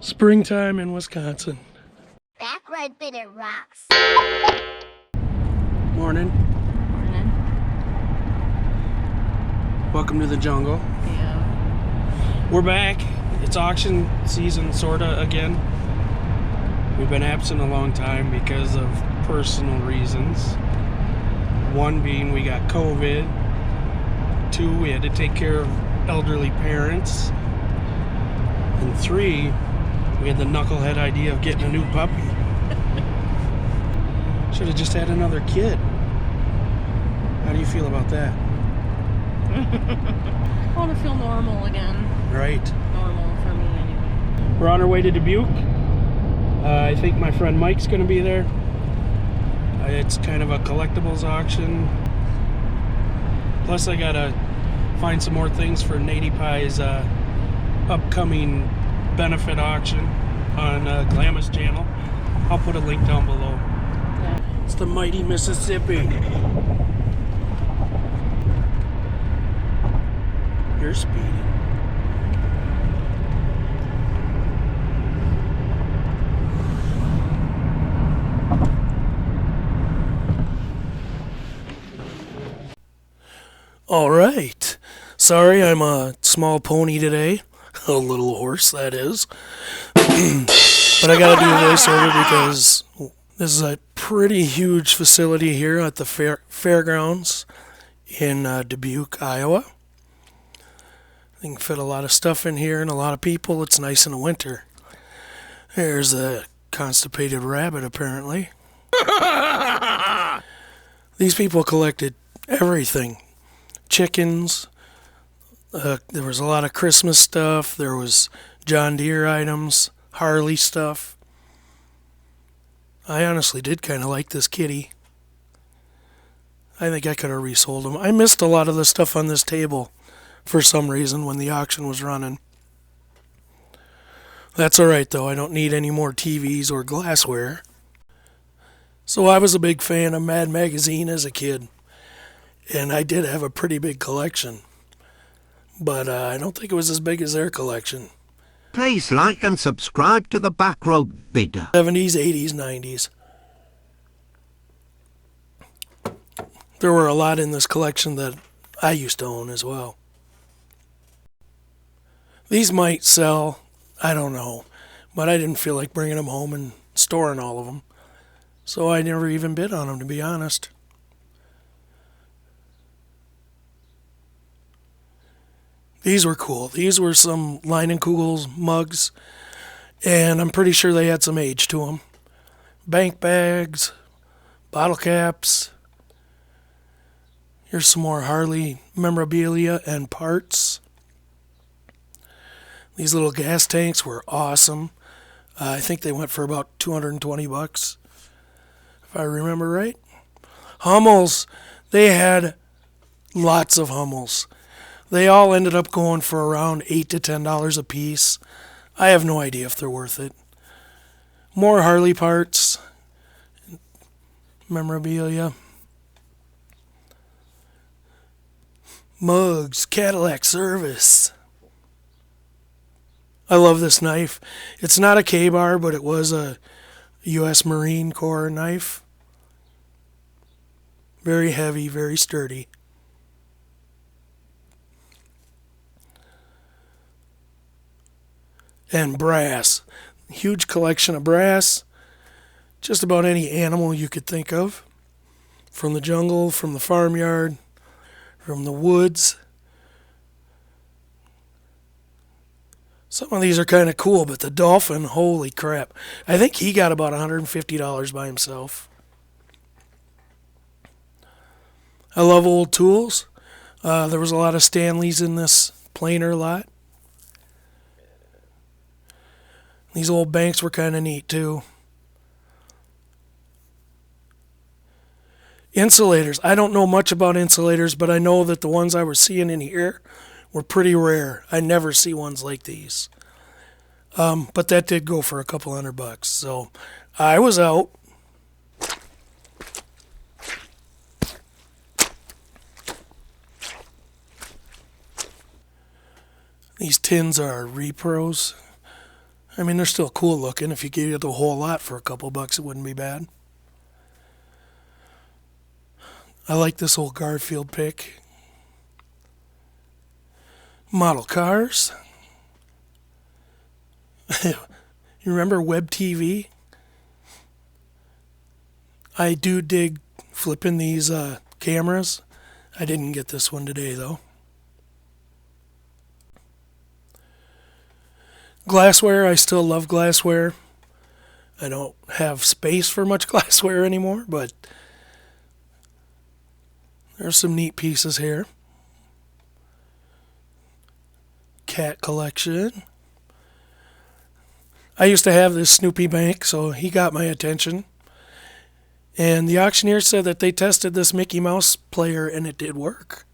Springtime in Wisconsin. Back red bitter rocks. Morning. Morning. Welcome to the jungle. Yeah. We're back. It's auction season, sorta, again. We've been absent a long time because of personal reasons. One being we got COVID. Two, we had to take care of elderly parents. And three, we had the knucklehead idea of getting a new puppy. Should have just had another kid. How do you feel about that? I want to feel normal again. Right. Normal for me anyway. We're on our way to Dubuque. I think my friend Mike's going to be there. It's kind of a collectibles auction. Plus I got to find some more things for Nateypie's upcoming benefit auction on Glamis channel. I'll put a link down below. Yeah. It's the mighty Mississippi. You're speeding. All right. Sorry, I'm a small pony today. A little horse, that is. But I gotta do a voiceover because this is a pretty huge facility here at the fairgrounds in Dubuque, Iowa. They can fit a lot of stuff in here and a lot of people. It's nice in the winter. There's a constipated rabbit, apparently. These people collected everything. Chickens. There was a lot of Christmas stuff. There was John Deere items, Harley stuff. I honestly did kind of like this kitty. I think I could have resold him. I missed a lot of the stuff on this table for some reason when the auction was running. That's alright though, I don't need any more TVs or glassware. So I was a big fan of Mad Magazine as a kid. And I did have a pretty big collection. But I don't think it was as big as their collection. Please like and subscribe to the Back Road Bidder. 70s, 80s, 90s. There were a lot in this collection that I used to own as well. These might sell, I don't know. But I didn't feel like bringing them home and storing all of them. So I never even bid on them, to be honest. These were cool. These were some Leinenkugel's mugs, and I'm pretty sure they had some age to them. Bank bags, bottle caps. Here's some more Harley memorabilia and parts. These little gas tanks were awesome. I think they went for about $220, if I remember right. Hummels. They had lots of Hummels. They all ended up going for around $8 to $10 a piece. I have no idea if they're worth it. More Harley parts, memorabilia, mugs, Cadillac service. I love this knife. It's not a K-bar, but it was a U.S. Marine Corps knife. Very heavy, very sturdy. And brass. Huge collection of brass. Just about any animal you could think of. From the jungle, from the farmyard, from the woods. Some of these are kind of cool, but the dolphin, holy crap. I think he got about $150 by himself. I love old tools. There was a lot of Stanleys in this planer lot. These old banks were kind of neat too. Insulators. I don't know much about insulators, but I know that the ones I was seeing in here were pretty rare. I never see ones like these. But that did go for a couple $100. So I was out. These tins are repros. I mean, they're still cool looking. If you could get the whole lot for a couple bucks, it wouldn't be bad. I like this old Garfield pick. Model cars. You remember Web TV? I do dig flipping these cameras. I didn't get this one today though. Glassware, I still love glassware. I don't have space for much glassware anymore, but there's some neat pieces here. Cat collection. I used to have this Snoopy bank, so he got my attention. And the auctioneer said that they tested this Mickey Mouse player and it did work.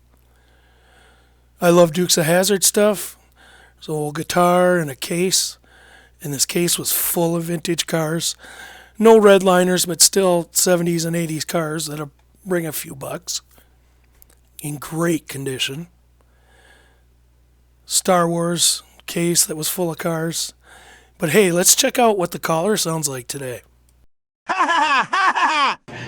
I love Dukes of Hazzard stuff. There's an old guitar and a case. And this case was full of vintage cars. No redliners, but still 70s and 80s cars that'll bring a few bucks. In great condition. Star Wars case that was full of cars. But hey, let's check out what the caller sounds like today.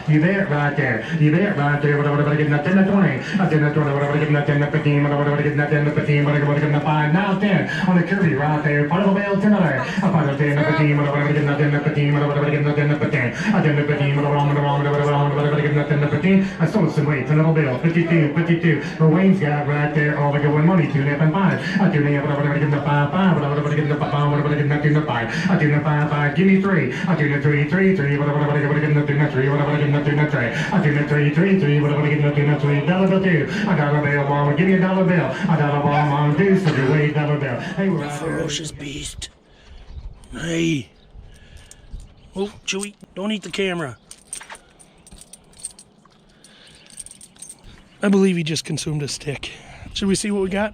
You bet right there. You bet right there. Whatever getting that 10 to 20. I 10 to 20. Whatever getting that 10 to 15. Whatever getting that 10 to 15. Whatever getting that 5. Now 10 on the curvy right there. Part of the bell 10 there. I find a 10 to 15. Whatever getting that 10 to 15. Whatever getting that 10 to 15. I 10 to 15. Whatever getting that 10 to 15. I sold some weights. A little bill. 52. For Wayne's got right there. All the good one money. 2 and 5. I 2 and whatever getting the 5. Whatever getting the 5. Whatever getting that 2 and 5. I 2 and 5. Give me 3. I 2 and 3. Whatever getting the 2 and 3. Whatever getting the 2 and 3. I do the 3. Whatever getting the 2 and 3. $1 bill 2. I got a bill, mama. Give me $1 bill. I got a bomb on 2. So you wait $1 bill. Hey, we're out there. Ferocious beast. Hey. Oh, Chewy, don't eat the camera. I believe he just consumed a stick. Should we see what we got?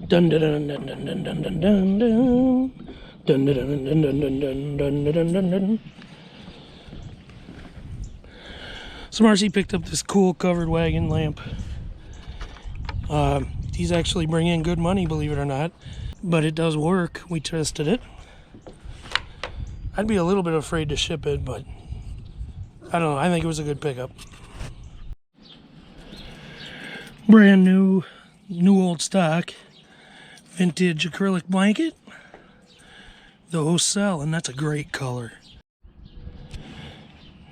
Dun dun dun dun dun dun dun dun dun dun. Dun dun dun dun dun dun dun dun dun dun dun. So Marcy picked up this cool covered wagon lamp. These actually bring in good money, believe it or not. But it does work. We tested it. I'd be a little bit afraid to ship it, but I don't know. I think it was a good pickup. Brand new old stock, vintage acrylic blanket. The resell, and that's a great color.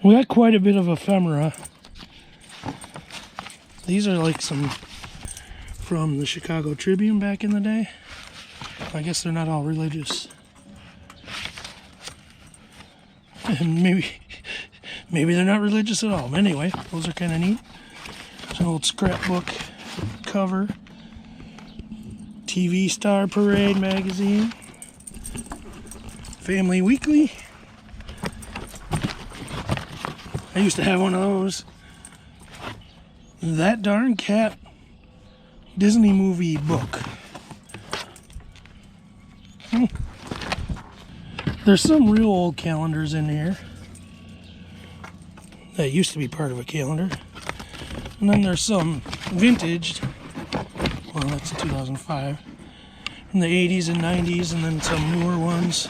We got quite a bit of ephemera. These are like some from the Chicago Tribune back in the day. I guess they're not all religious. And maybe they're not religious at all. But anyway, those are kind of neat. It's an old scrapbook cover. TV Star Parade magazine. Family Weekly. I used to have one of those. That Darn Cat Disney movie book. There's some real old calendars in here that used to be part of a calendar. And then there's some vintage, well, that's 2005, from the 80s and 90s, and then some newer ones.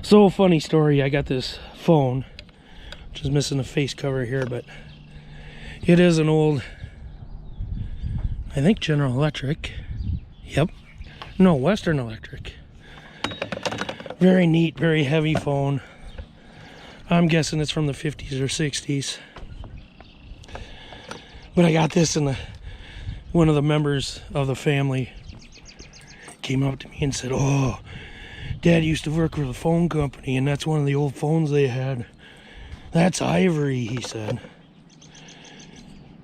So, funny story, I got this phone, which is missing the face cover here, but it is an old, I think, General Electric. Yep. No, Western Electric. Very neat, very heavy phone. I'm guessing it's from the 50s or 60s. But I got this, and one of the members of the family came up to me and said, "Oh, Dad used to work for the phone company, and that's one of the old phones they had. That's ivory," he said.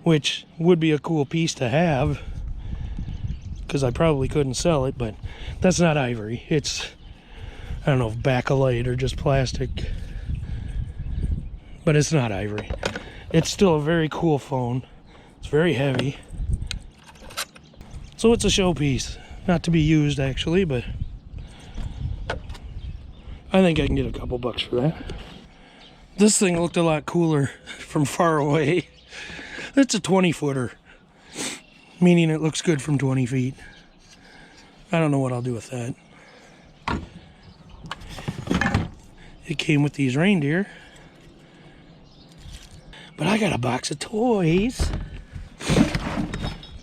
Which would be a cool piece to have, because I probably couldn't sell it, but that's not ivory. It's, I don't know if bakelite or just plastic, but it's not ivory. It's still a very cool phone. It's very heavy. So it's a showpiece. Not to be used, actually, but I think I can get a couple bucks for that. This thing looked a lot cooler from far away. It's a 20-footer, meaning it looks good from 20 feet. I don't know what I'll do with that. it came with these reindeer. But I got a box of toys.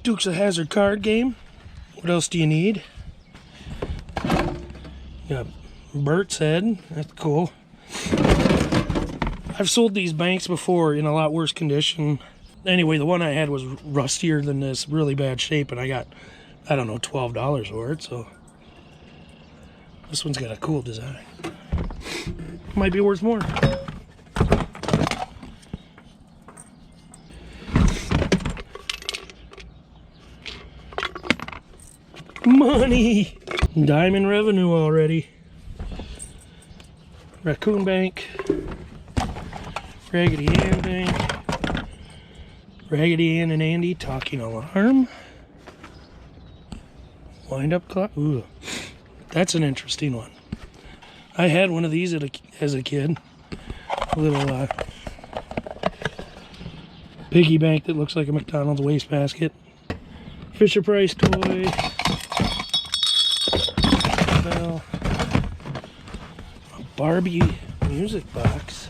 Dukes of Hazzard card game. What else do you need? Got Bert's head. That's cool. I've sold these banks before in a lot worse condition. Anyway, the one I had was rustier than this, really bad shape, and I got, I don't know, $12 for it, so this one's got a cool design. Might be worth more. Money! Diamond revenue already. Raccoon Bank. Raggedy Ann Bank. Raggedy Ann and Andy talking alarm. Wind up clock. Ooh, that's an interesting one. I had one of these as a kid. A little piggy bank that looks like a McDonald's wastebasket. Fisher Price toy. Well, a Barbie music box.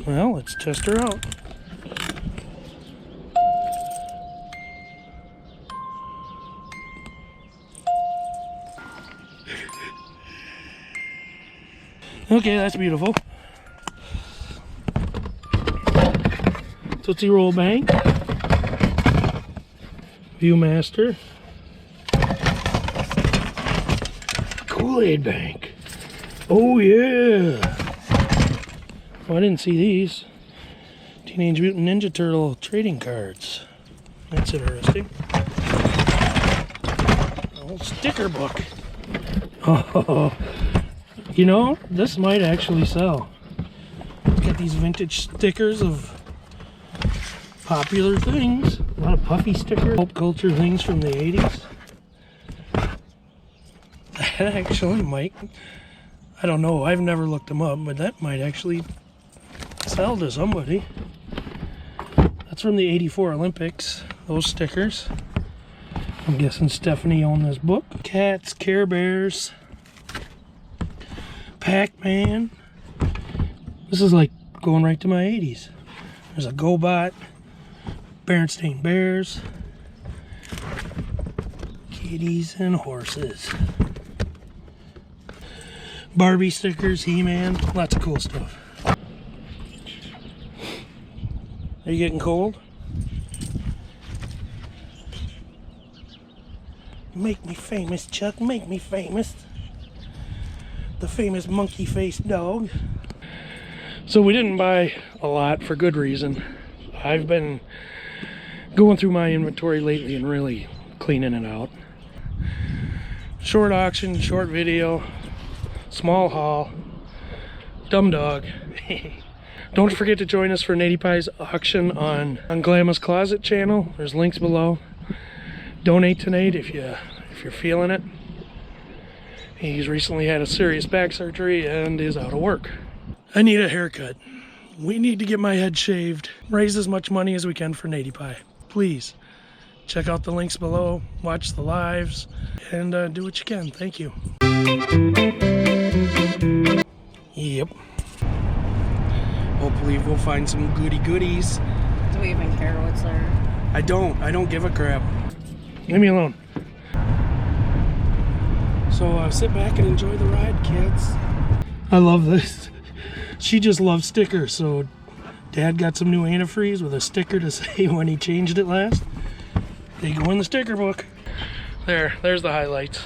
Well, let's test her out. Okay, that's beautiful. Tootsie Roll Bank. Viewmaster. Kool-Aid Bank. Oh yeah. Oh, I didn't see these. Teenage Mutant Ninja Turtle trading cards. That's interesting. Old sticker book. Oh, you know, this might actually sell. Got these vintage stickers of popular things. A lot of puffy stickers. Pop culture things from the 80s. That actually might, I don't know, I've never looked them up, but that might actually sell to somebody. That's from the 84 Olympics, those stickers. I'm guessing Stephanie owned this book. Cats, Care Bears, Pac-Man. This is like going right to my 80s. There's a GoBot, Berenstain Bears, kitties and horses. Barbie stickers, He-Man, lots of cool stuff. Are you getting cold? Make me famous, Chuck, make me famous. The famous monkey-faced dog. So we didn't buy a lot for good reason. I've been going through my inventory lately and really cleaning it out. Short auction, short video, small haul, dumb dog. Don't forget to join us for Nateypie's auction on Glamma's Closet channel. There's links below. Donate to Nate if you're feeling it. He's recently had a serious back surgery and is out of work. I need a haircut. We need to get my head shaved. Raise as much money as we can for Nateypie. Please check out the links below, watch the lives, and do what you can. Thank you. Yep. Hopefully we'll find some goodies. Do we even care what's there? I don't give a crap. Leave me alone. So sit back and enjoy the ride, kids. I love this. She just loves stickers, so Dad got some new antifreeze with a sticker to say when he changed it last. They go in the sticker book. There's the highlights.